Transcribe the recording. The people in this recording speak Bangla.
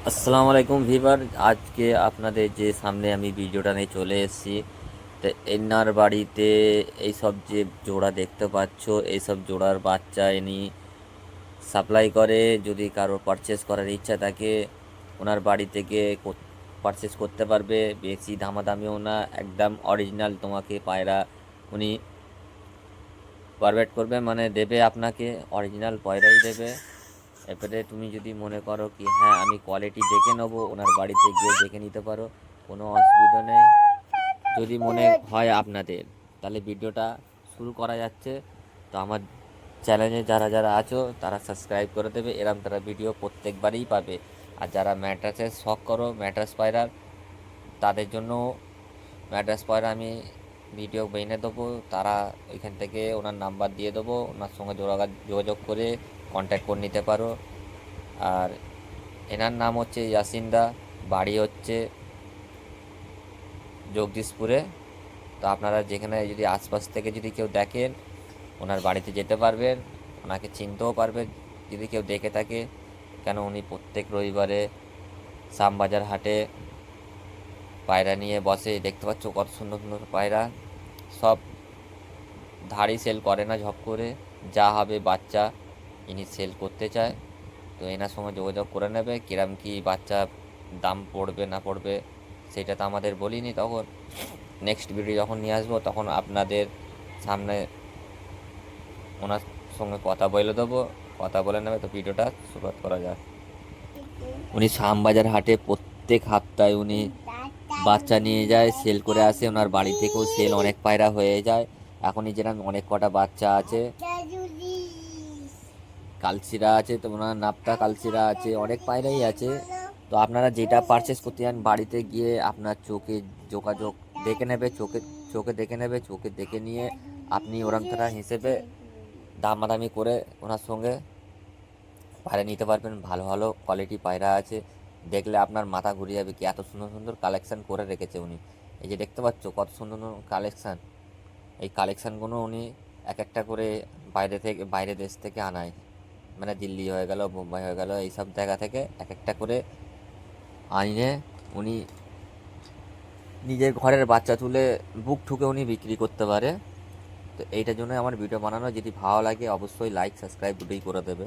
আসসালামু আলাইকুম ভিভার। আজকে আপনাদের যে সামনে আমি ভিডিওটা নিয়ে চলে এসেছি। তো এনার বাড়িতে এইসব যে জোড়া দেখতে পাচ্ছ, এইসব জোড়ার বাচ্চা ইনি সাপ্লাই করে। যদি কারো পারচেস করার ইচ্ছা থাকে ওনার বাড়ি থেকে পারচেস করতে পারবে। বেশি দামাদামিও না, একদম অরিজিনাল তোমাকে পায়রা উনি প্রোভাইড করবে, মানে দেবে আপনাকে, অরিজিনাল পায়রাই দেবে। এবারে তুমি যদি মনে করো কি হ্যাঁ আমি কোয়ালিটি দেখে নেবো, ওনার বাড়িতে গিয়ে দেখে নিতে পারো, কোনো অসুবিধা নেই। যদি মনে হয় আপনাদের, তাহলে ভিডিওটা শুরু করা যাচ্ছে। তো আমার চ্যানেলে যারা যারা আছো তারা সাবস্ক্রাইব করে দেবে, এরম তারা ভিডিও প্রত্যেকবারই পাবে। আর যারা ম্যাট্রাসের শখ করো, ম্যাট্রাস পায়রার, তাদের জন্য ম্যাট্রাস পায়রা আমি ভিডিও বেনে দেবো। তারা ওইখান থেকে ওনার নাম্বার দিয়ে দেবো, ওনার সঙ্গে যোগাযোগ করে কন্ট্যাক্ট করে নিতে পারো। আর এনার নাম হচ্ছে ইয়াসিনদা, বাড়ি হচ্ছে জগদীশপুরে। তো আপনারা যেখানে যদি আশপাশ থেকে যদি কেউ দেখেন ওনার বাড়িতে যেতে পারবেন, ওনাকে চিনতেও পারবেন যদি কেউ দেখে থাকে। কেন উনি প্রত্যেক রবিবারে শ্যামবাজার হাটে পায়রা নিয়ে বসে। দেখতে পাচ্ছ কত সুন্দর সুন্দর পায়রা, সব ধাড়ি সেল করে না ঝপ করে, যা হবে বাচ্চা ইনি সেল করতে চায়। তো এনার সঙ্গে যোগাযোগ করে নেবে, কিরম কি বাচ্চা দাম পড়বে না পড়বে সেটা তো আমাদের বলিনি। তখন নেক্সট ভিডিও যখন নিয়ে আসবো তখন আপনাদের সামনে ওনার সঙ্গে কথা বলে দেবো, কথা বলে নেবে। তো ভিডিওটা শুরুয়াত করা যাক। উনি শ্যামবাজার হাটে প্রত্যেক সপ্তাহে উনি বাচ্চা নিয়ে যায়, সেল করে আসে। ওনার বাড়ি থেকেও সেল অনেক পায়রা হয়ে যায়। এখনই যেরকম অনেক কটা বাচ্চা আছে, কালচিরা আছে, তো ওনার নাপ্তা কালচিরা আছে, অনেক পায়রাই আছে। তো আপনারা যেটা পারচেস করতে চান বাড়িতে গিয়ে আপনার চোখে যোগাযোগ দেখে নেবে, চোখে চোখে দেখে নেবে, চোখে দেখে নিয়ে আপনি ওরম তারা হিসেবে দামাদামি করে ওনার সঙ্গে পায়রা নিতে পারবেন। ভালো ভালো কোয়ালিটি পায়রা আছে, দেখলে আপনার মাথা ঘুরে যাবে কি এত সুন্দর সুন্দর কালেকশান করে রেখেছে উনি। এই যে দেখতে পাচ্ছ কত সুন্দর সুন্দর কালেকশান, এই কালেকশানগুলো উনি এক একটা করে বাইরে দেশ থেকে আনায়। মানে দিল্লি হয়ে গেল, মুম্বাই হয়ে গেল, এইসব জায়গা থেকে এক একটা করে আনিয়ে উনি নিজের ঘরের বাচ্চা তুলে বুক ঠুকে উনি বিক্রি করতে পারে। তো এইটার জন্য আমার ভিডিও বানানো, যদি ভালো লাগে অবশ্যই লাইক সাবস্ক্রাইব দুটোই করে দেবে।